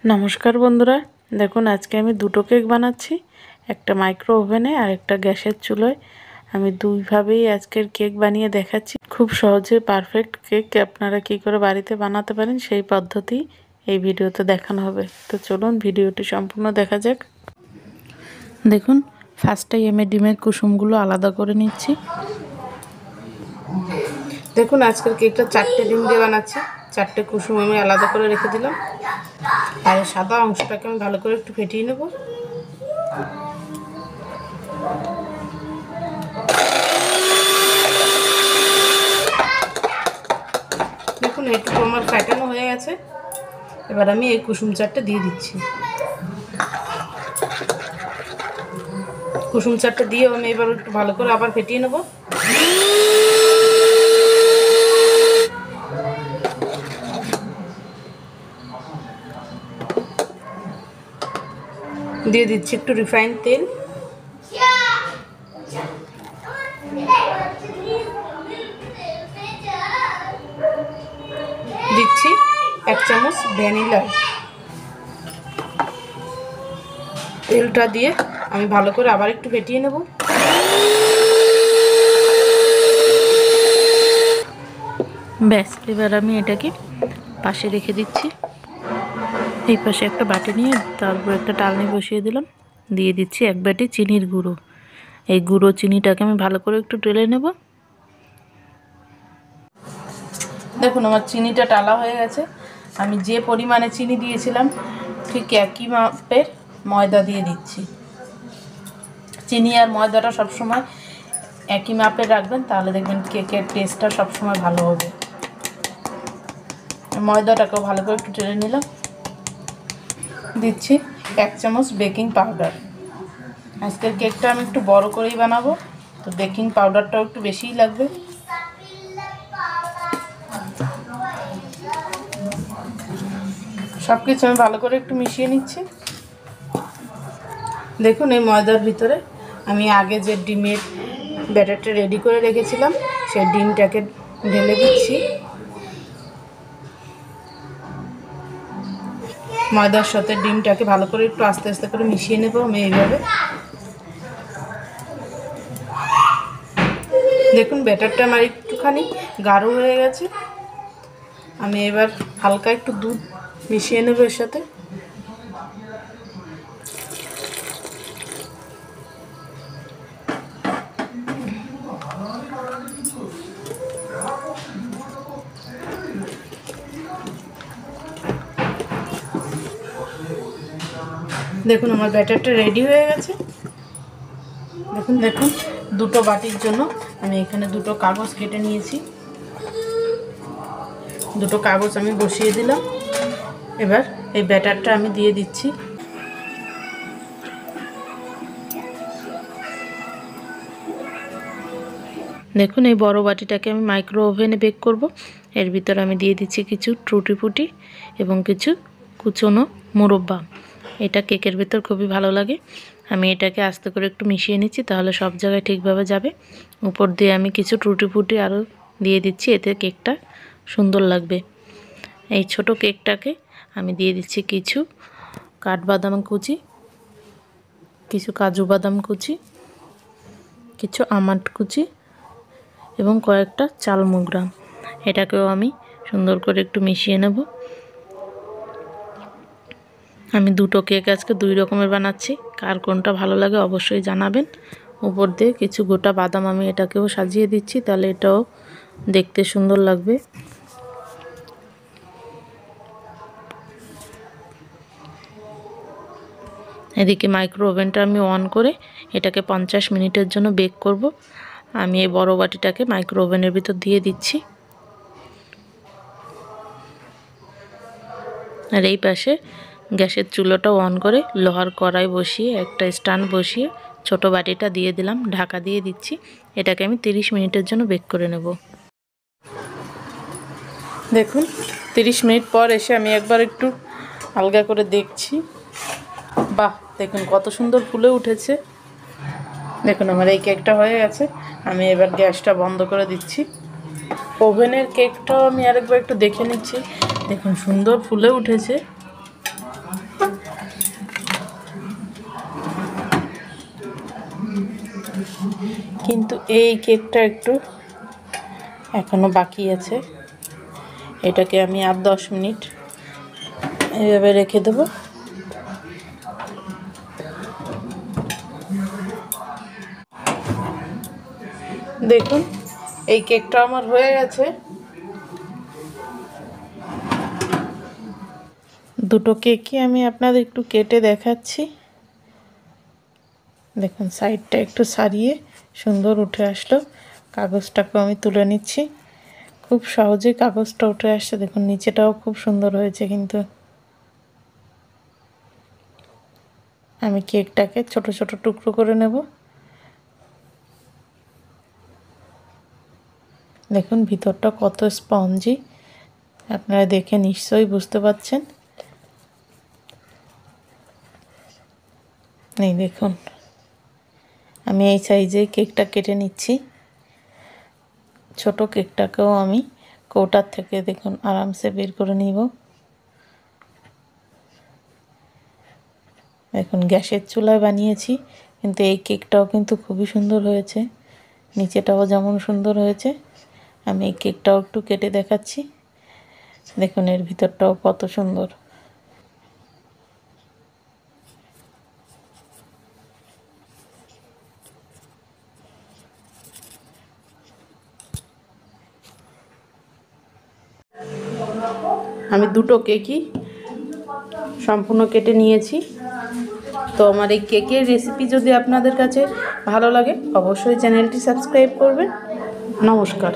नमस्कार बंधुरा देखुन आज के आमी दुटो केक बानाচ্ছি একটা माइक्रो ओवेने और একটা গ্যাসের চুলায় আমি দুই ভাবেই আজকের কেক বানিয়ে দেখাচ্ছি খুব সহজে পারফেক্ট কেক আপনারা কি করে বাড়িতে বানাতে পারেন সেই পদ্ধতি এই ভিডিওতে দেখানো হবে তো চলুন ভিডিওটি সম্পূর্ণ দেখা যাক দেখুন ফার্স্টেই আমি ডিমের কুসুমগুলো আলাদা করে নিচ্ছি দেখুন আজকের কেকটা চারটে ডিম দিয়ে বানাচ্ছি চারটে কুসুম আমি আলাদা করে রেখে দিলাম আর সাদা অংশটাকে আমি ভালো করে একটু ফেটিয়ে নেব দেখুন একটু আমার ফেটানো হয়ে গেছে এবার আমি এই কুসুম চারটে দিয়ে দিচ্ছি কুসুম চারটে দিয়ে আমি এবার একটু ভালো করে আবার ফেটিয়ে নেব দিয়ে দিচ্ছি একটু রিফাইন্ড তেল দিচ্ছি 1 চামচ ভ্যানিলা তেলটা দিয়ে আমি ভালো করে আবার একটু ফেটিয়ে নেব ব্যাস এবার আমি এটাকে পাশে রেখে দিচ্ছি এই পাশে একটা বাটি নিয়ে তারপর একটা টালনি বসিয়ে দিলাম দিয়ে দিচ্ছি এক বাটি চিনির গুঁড়ো এই গুঁড়ো চিনিটাকে আমি ভালো করে একটু ঢেলে নেব দেখুন আমার চিনিটা টালা হয়ে গেছে আমি যে পরিমাণে চিনি দিয়েছিলাম ঠিক একই মাপের ময়দা দিয়ে দিচ্ছি চিনি আর ময়দাটা সব সময় একই মাপে রাখবেন তাহলে দেখবেন কেকের টেস্টটা সব সময় ভালো হবে ময়দাটাকেও ভালো করে একটু ঢেলে নিলাম দিচ্ছি 1 চামচ বেকিং পাউডার আজকের কেকটা আমি একটু বড় করেই বানাবো তো বেকিং পাউডারটাও একটু বেশিই লাগবে সব কিছু আমি ভালো করে একটু মিশিয়ে নিচ্ছি দেখুন এই ময়দার ভিতরে আমি আগে যে ডিমের ব্যাটারটা রেডি করে রেখেছিলাম সেই ডিমটাকে ঢেলে দিচ্ছি ময়দার সাথে ডিমটাকে ভালো করে একটু আস্তে আস্তে করে মিশিয়ে নেব আমি এইভাবে দেখুন ব্যাটারটা আমার একটুখানি গাঢ় হয়ে গেছে আমি এবার হালকা একটু দুধ মিশিয়ে নেব এর সাথে দেখুন আমার ব্যাটারটা রেডি হয়ে গেছে দেখুন দেখুন দুটো বাটির জন্য আমি এখানে দুটো কাগজ কেটে নিয়েছি দুটো কাগজ আমি বসিয়ে দিলাম এবার এই ব্যাটারটা আমি দিয়ে দিচ্ছি দেখুন এই বড় বাটিটাকে আমি মাইক্রো ওভেনে বেক করব এর ভিতরে আমি দিয়ে দিচ্ছি কিছু টুটি ফুটি এবং কিছু কুচনো মুরব্বা এটা কেকের ভিতর খুবই ভালো লাগে আমি এটাকে আস্তে করে একটু মিশিয়ে নিচ্ছি তাহলে সব জায়গায় ঠিকভাবে যাবে উপর দিয়ে আমি কিছু টুটি ফুটি আরও দিয়ে দিচ্ছি এতে কেকটা সুন্দর লাগবে এই ছোট কেকটাকে আমি দিয়ে দিচ্ছি কিছু কাঠবাদাম কুচি কিছু কাজু বাদাম কুচি কিছু আমন্ড কুচি এবং কয়েকটা চালমুগরা এটাকেও আমি সুন্দর করে একটু মিশিয়ে নেব আমি দুটো কেক আজকে দুই রকমের বানাচ্ছি কার কোনটা ভালো লাগে অবশ্যই জানাবেন উপর দিয়ে কিছু গোটা বাদাম আমি এটাকেও সাজিয়ে দিচ্ছি তাহলে এটাও দেখতে সুন্দর লাগবে এদিকে মাইক্রো ওভেনটা আমি অন করে এটাকে 50 মিনিটের জন্য বেক করব আমি এই বড় বাটিটাকে মাইক্রো ওভেনের ভিতর দিয়ে দিচ্ছি আর এই পাশে গ্যাসের চুলাটা অন করে লোহার কড়াই বসিয়ে একটা স্ট্যান্ড বসিয়ে ছোট বাটিটা দিয়ে দিলাম ঢাকা দিয়ে দিচ্ছি এটাকে আমি 30 মিনিটের জন্য বেক করে নেব দেখুন 30 মিনিট পর এসে আমি একবার একটু আলগা করে দেখছি বাহ দেখুন কত সুন্দর ফুলে উঠেছে দেখুন আমার এই কেকটা হয়ে গেছে আমি এবার গ্যাসটা বন্ধ করে দিচ্ছি ওভেনের কেকটাও আমি আরেকবার একটু দেখে নিচ্ছি দেখুন সুন্দর ফুলে উঠেছে কিন্তু এই কেকটা একটু এখনো বাকি আছে। এটাকে আমি আর 10 মিনিট এইভাবে রেখে দেব। দেখুন এই কেকটা আমার হয়ে গেছে। দুটো কেকই আমি আপনাদের একটু কেটে দেখাচ্ছি। দেখুন সাইডটা একটু সারিয়ে সুন্দর উঠে আসলো। কাগজটাকে আমি তুলে নিচ্ছি। খুব সহজেই কাগজটা উঠে আসছে। দেখুন নিচেটাও খুব সুন্দর হয়েছে। কিন্তু আমি কেকটাকে ছোট ছোট টুকরো করে নেব। দেখুন ভিতরটা কত স্পঞ্জি, আপনারা দেখে নিশ্চয়ই বুঝতে পারছেন। এই দেখুন আমি এই সাইজে কেকটা কেটে নিচ্ছি। ছোট কেকটাকেও আমি কৌটার থেকে দেখুন আরামসে বের করে নিব। দেখুন গ্যাসের চুলায় বানিয়েছি, কিন্তু এই কেকটাও কিন্তু খুবই সুন্দর হয়েছে। নিচেটাও যেমন সুন্দর হয়েছে। আমি এই কেকটাও একটু কেটে দেখাচ্ছি। দেখুন এর ভিতরটাও কত সুন্দর। আমি দুটো কেকই সম্পূর্ণ কেটে নিয়েছি। তো আমার এই কেকের রেসিপি যদি আপনাদের কাছে ভালো লাগে অবশ্যই চ্যানেলটি সাবস্ক্রাইব করবেন। নমস্কার।